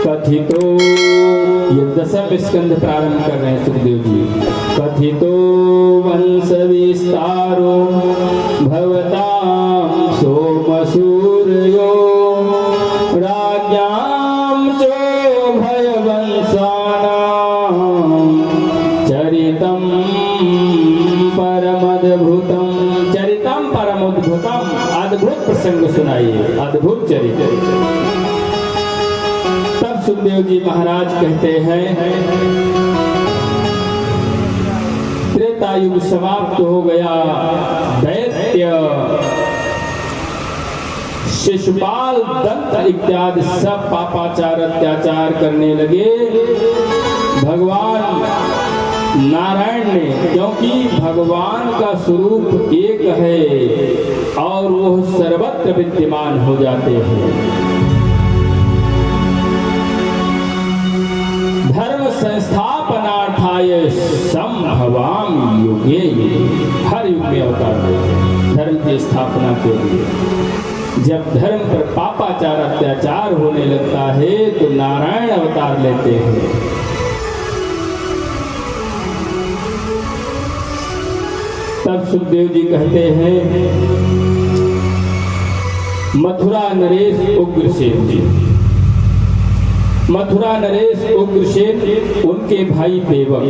कथितो, ये दशम स्कंध प्रारंभ कर रहे हैं सुखदेव जी। कथितो वंश विस्तारो भवतां सोमसूर्यो राज्ञां चो भयवंशानां चरितं परमद्भुतं। चरितं परमद्भुतं, अद्भुत प्रसंग सुनाइए, अद्भुत चरित्र। तब सुखदेव जी महाराज कहते हैं, त्रेता युग समाप्त हो गया। दैत्य शिशुपाल, दंत इत्यादि सब पापाचार अत्याचार करने लगे। भगवान नारायण ने, क्योंकि भगवान का स्वरूप एक है और वो सर्वत्र विद्यमान हो जाते हैं। धर्म संस्थापनार्थाय संभवामि युगे, हर युग में अवतार लेते हैं धर्म की स्थापना के लिए। जब धर्म पर पापाचार अत्याचार होने लगता है तो नारायण अवतार लेते हैं। तब सुखदेव जी कहते हैं, मथुरा नरेश उग्रसेन जी, मथुरा नरेश उग्रसेन, उनके भाई देवक।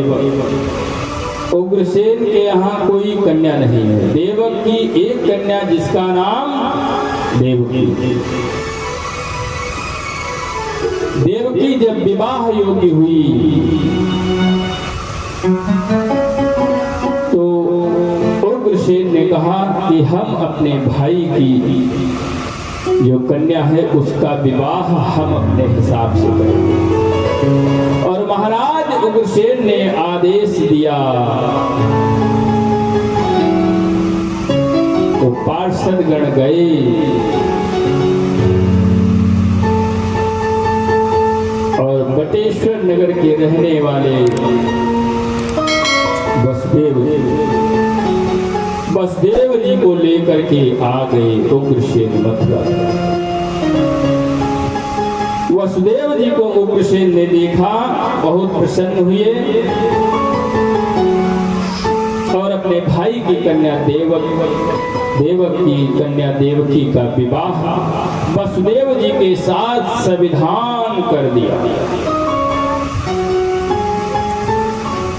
उग्रसेन के यहाँ कोई कन्या नहीं है। देवक की एक कन्या जिसका नाम देवकी। देवकी जब विवाह योग्य हुई तो उग्रसेन ने कहा कि हम अपने भाई की जो कन्या है उसका विवाह हम अपने हिसाब से करेंगे। और महाराज उग्रसेन ने आदेश दिया तो पार्षद गण गए और बटेश्वर नगर के रहने वाले वसुदेव जी को लेकर के आ गए उग्रसेन मथुरा। वसुदेव जी को उग्रसेन ने देखा, बहुत प्रसन्न हुए और अपने भाई की कन्या देवक की कन्या देवकी का विवाह वसुदेव जी के साथ संविधान कर दिया।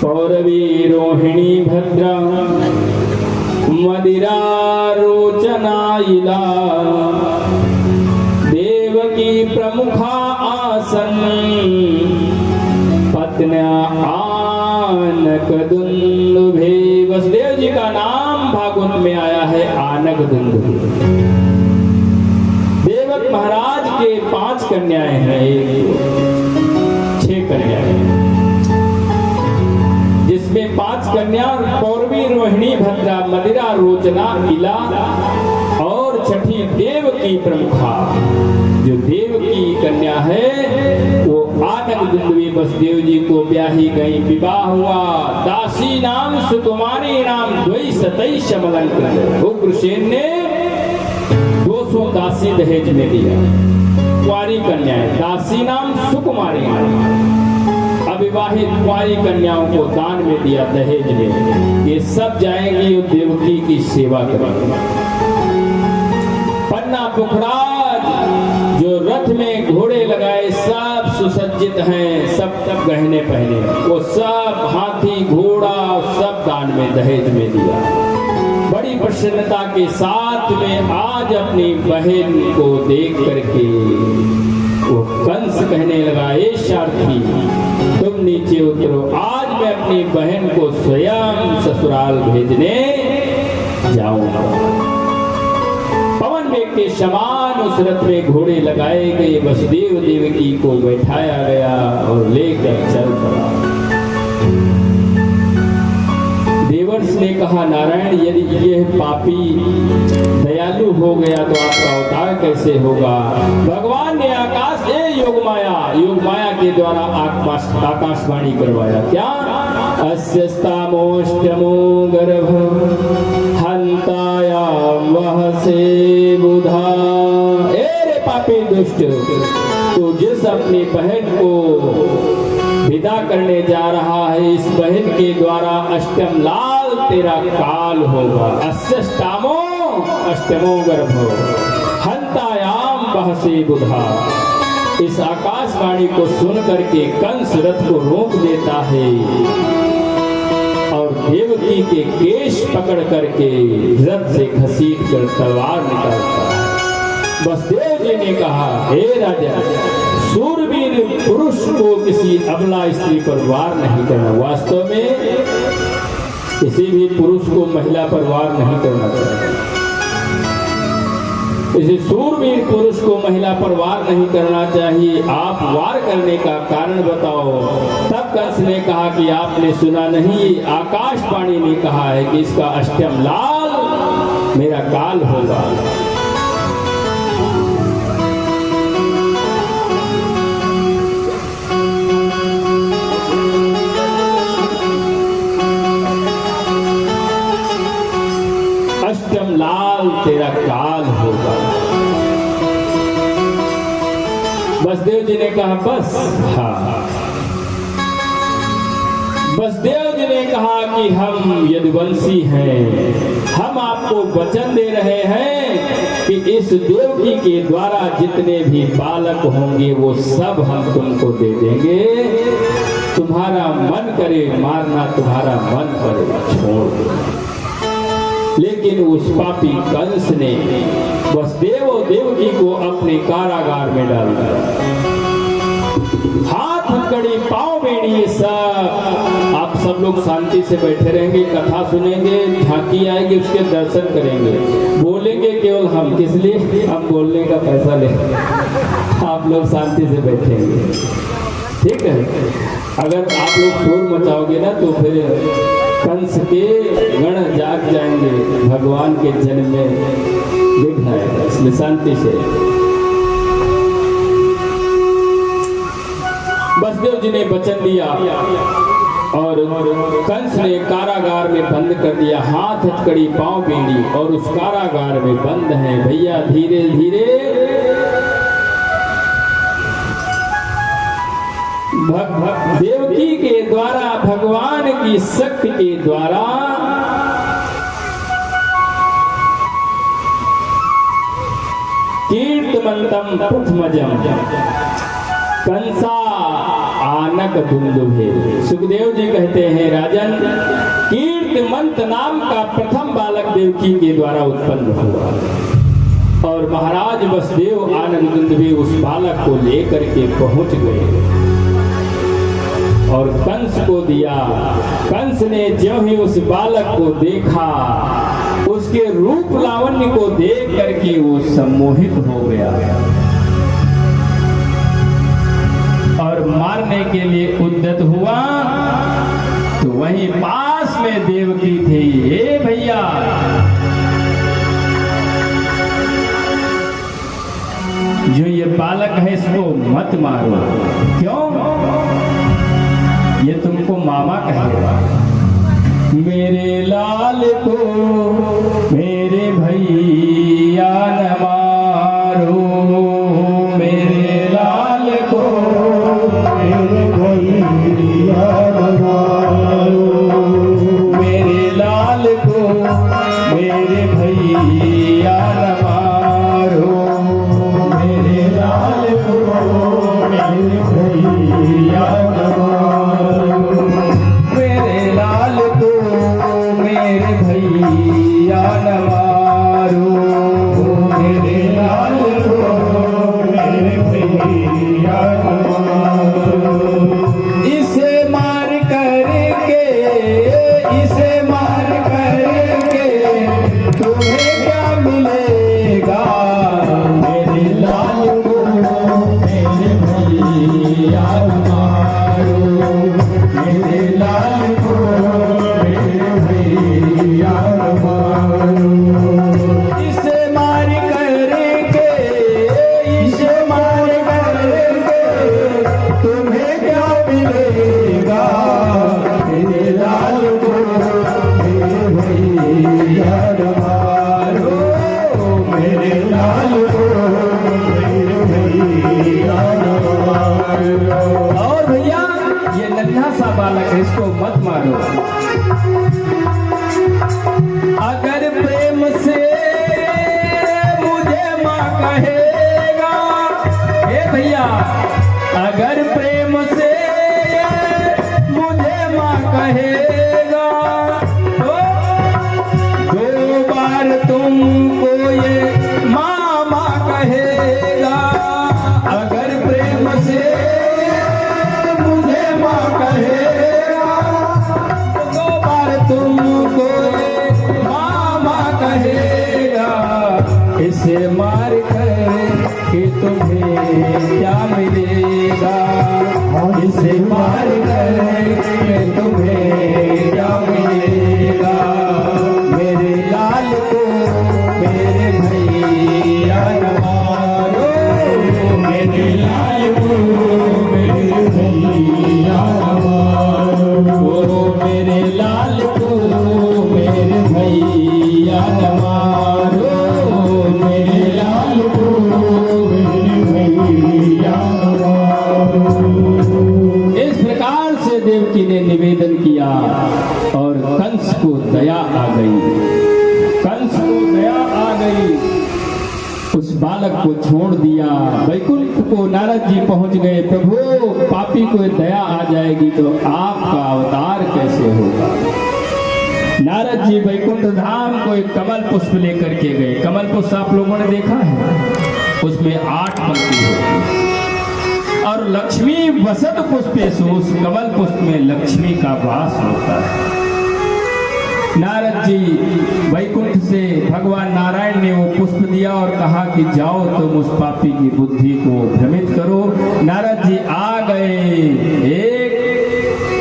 पौरवी रोहिणी भद्रा मदिरा रोचनाइला देवकी प्रमुखा आसन पत्न्या आनक दुंदुभे। वसुदेव जी का नाम भागवत में आया है आनक दुंदुभे। देवक महाराज के 5 कन्याएं हैं, 6 कन्याएं, जिसमें 5 कन्या पौरवी रोहिणी भद्रा मदिरा रोचना इला और छठी देवकी प्रमुखा। जो देवकी कन्या है वो आनक दुंदुभे वसुदेव जी को ब्याही गई, विवाह हुआ। दासी नाम सुकुमारी नाम द्वै सतई शमलंकृत। उग्रसेन ने 200 दासी दहेज में दिया। कुंवारी कन्याएं, दासी नाम सुकुमारी नाम, अविवाहित कुंवारी कन्याओं को दान में दिया दहेज में। ये सब जाएंगी और देवकी की सेवा करेंगे। पन्ना पुखराज जो रथ में घोड़े लगाए सब सुसज्जित हैं, सब गहने पहने, वो सब हाथी घोड़ा सब दान में दहेज में दिया। बड़ी प्रसन्नता के साथ में आज अपनी बहन को देख करके वो कंस कहने लगा, ए सारथी तुम नीचे उतरो, आज मैं अपनी बहन को स्वयं ससुराल भेजने जाऊंगा। पवन वेग के समान उस रथ में घोड़े लगाए गए, वसुदेव देवकी को बैठाया गया और लेकर चल पड़ा। देवर्ष ने कहा, नारायण यदि यह पापी दयालु हो गया तो आपका अवतार कैसे होगा? भगवान ने आकाश से योग माया के द्वारा आकाशवाणी करवाया। क्या? अस्यस्तामोष्टमो गर्भ हंतायाम वह से बुधा। ए रे पापी दुष्ट, तो जिस अपनी बहन को विदा करने जा रहा है, इस बहन के द्वारा अष्टम लाल तेरा काल होगा। अस्यष्टामो अष्टमो गर्भो हंतायाम बहसे बुधा। इस आकाशवाणी को सुन करके कंस रथ को रोक देता है और देवकी के केश पकड़ करके रथ से घसीट कर तलवार निकालता है। वसुदेव जी ने कहा, हे राजा, शूरवीर पुरुष को किसी अबला स्त्री पर वार नहीं करना। वास्तव में किसी भी पुरुष को महिला पर वार नहीं करना चाहिए। इसे शूरवीर पुरुष को महिला पर वार नहीं करना चाहिए। आप वार करने का कारण बताओ। तब कंस ने कहा कि आपने सुना नहीं, आकाशवाणी ने कहा है कि इसका अष्टम लाल मेरा काल होगा। अष्टम लाल तेरा काल होगा। वसुदेव जी ने कहा बस। हाँ, वसुदेव जी ने कहा कि हम यदुवंशी हैं, हम आपको वचन दे रहे हैं कि इस देवकी के द्वारा जितने भी बालक होंगे वो सब हम तुमको दे देंगे। तुम्हारा मन करे मारना, तुम्हारा मन करे छोड़ दो। लेकिन उस पापी कंस ने वसुदेव और देवकी को अपने कारागार में डाल दिया। हाथ हथकड़ी पांव बेड़ी सब। आप सब लोग शांति से बैठे रहेंगे, कथा सुनेंगे, झांकी आएगी, उसके दर्शन करेंगे, बोलेंगे केवल हम। किस लिए? हम बोलने का पैसा लेंगे। आप लोग शांति से बैठेंगे, ठीक है। अगर आप लोग शोर मचाओगे ना तो फिर कंस के गण जाग जाएंगे, भगवान के जन्म में विघ्न आएगा। इसलिए शांति से। वसुदेव जी ने वचन दिया और कंस ने कारागार में बंद कर दिया। हाथ हथकड़ी पांव बेड़ी और उस कारागार में बंद है। भैया धीरे धीरे देवकी के द्वारा, भगवान की शक्ति के द्वारा कीर्तमंतम प्रथमजम कंसा आनक दुंदुभे। सुखदेव जी कहते हैं, राजन, कीर्तमंत नाम का प्रथम बालक देवकी के द्वारा उत्पन्न हुआ और महाराज वसुदेव आनंद दुंदुभे उस बालक को लेकर के पहुंच गए और कंस को दिया। कंस ने ज्यों ही उस बालक को देखा, उसके रूप लावण्य को देख करके वो सम्मोहित हो गया और मारने के लिए उद्यत हुआ। तो वहीं पास में देवकी थी। हे भैया, जो ये बालक है इसको मत मारो। क्यों? ये तुमको मामा कहेगा। मेरे लाल को मेरे भैया न मारो, मेरे लाल को मेरे भैया न मारो, मेरे लाल को मेरे भैया न मारो, मेरे लाल को मेरे भैया न मारो, मेरे लाल को मेरे भैया न मारो, मेरे और भैया ये नन्हा सा बालक है, इसको मत मारो। अगर प्रेम से मुझे माँ कहेगा, हे भैया अगर प्रेम से मुझे माँ कहेगा तो 2 बार तुमको ये मामा कहेगा। अगर प्रेम से मुझे माँ कहेगा तो 2 बार तुमको ये मामा कहेगा। इसे मार कर कि तुम्हें क्या मिलेगा, इसे मार कर कि तुम्हें क्या मिलेगा। मेरे लाल को मेरे भैया न मारो, मेरे लाल को मेरे भैया न मारो, मेरे लाल को मेरे भैया न मारो, मेरे लाल को मेरे भैया न मारो। इस प्रकार से देवकी ने निवेदन किया और कंस को दया आ गई, कंस को दया आ गई, उस बालक को छोड़ दिया। वैकुंठ को नारद जी पहुंच गए, प्रभु पापी को दया आ जाएगी तो आपका अवतार कैसे होगा। नारद जी वैकुंठ धाम को एक कमल पुष्प लेकर के गए। कमल पुष्प आप लोगों ने देखा है, उसमें 8 पंक्ति होती है और लक्ष्मी वसत पुष्पेषु, उस कमल पुष्प में लक्ष्मी का वास होता है। नारद जी वैकुंठ से भगवान नारायण ने वो पुष्प दिया और कहा कि जाओ तुम उस पापी की बुद्धि को भ्रमित करो। नारद जी आ गए एक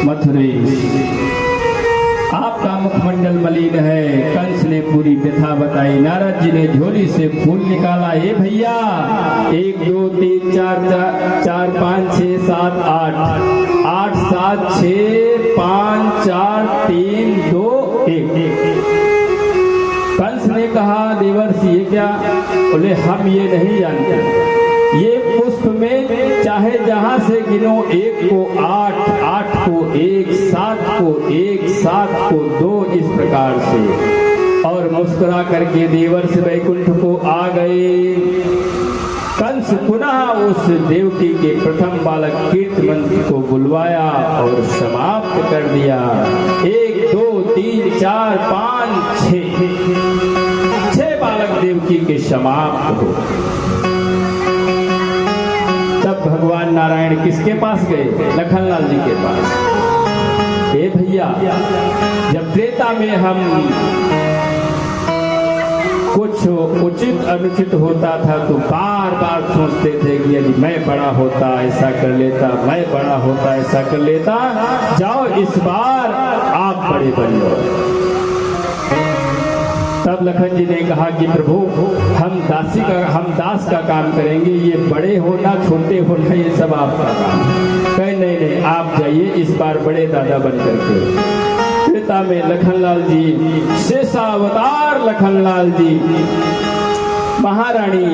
मथुरेश, आपका मुखमंडल मलिन है। कंस ने पूरी व्यथा बताई। नारद जी ने झोली से फूल निकाला, ए भैया 1 2 3 4 5 6 7 8 7 6 5 4 3 2 1। कंस ने कहा देवर्षि ये क्या? बोले हम ये नहीं जानते, ये पुष्प में चाहे जहां से गिनो 1 को 8, 8 को 1, 7 को 1, 7 को 2, इस प्रकार से। और मुस्कुरा करके देवर्ष वैकुंठ को आ गए। कंस पुनः उस देवकी के प्रथम बालक कीर्तिमंत्र को बुलवाया और समाप्त कर दिया। 1 2 3 4 5 6 बालक देवकी के समाप्त हो। तब भगवान नारायण किसके पास गए? लखनलाल जी के पास। हे भैया जब त्रेता में हम कुछ उचित अनुचित होता था तो बार बार सोचते थे कि यदि मैं बड़ा होता ऐसा कर लेता, मैं बड़ा होता ऐसा कर लेता। जाओ इस बार आप बड़े बनिए। तब लखन जी ने कहा कि प्रभु हम दास का काम करेंगे, ये बड़े होना छोटे होना ये सब आपका काम। कहे नहीं आप जाइए इस बार बड़े दादा बन करके। त्रेता में लखनलाल जी, शेषावतार लखनलाल जी महारानी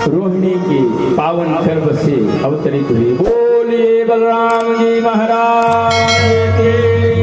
रोहिणी के पावन गर्भ से अवतरित हुए। बोलिए बलराम जी महाराज के।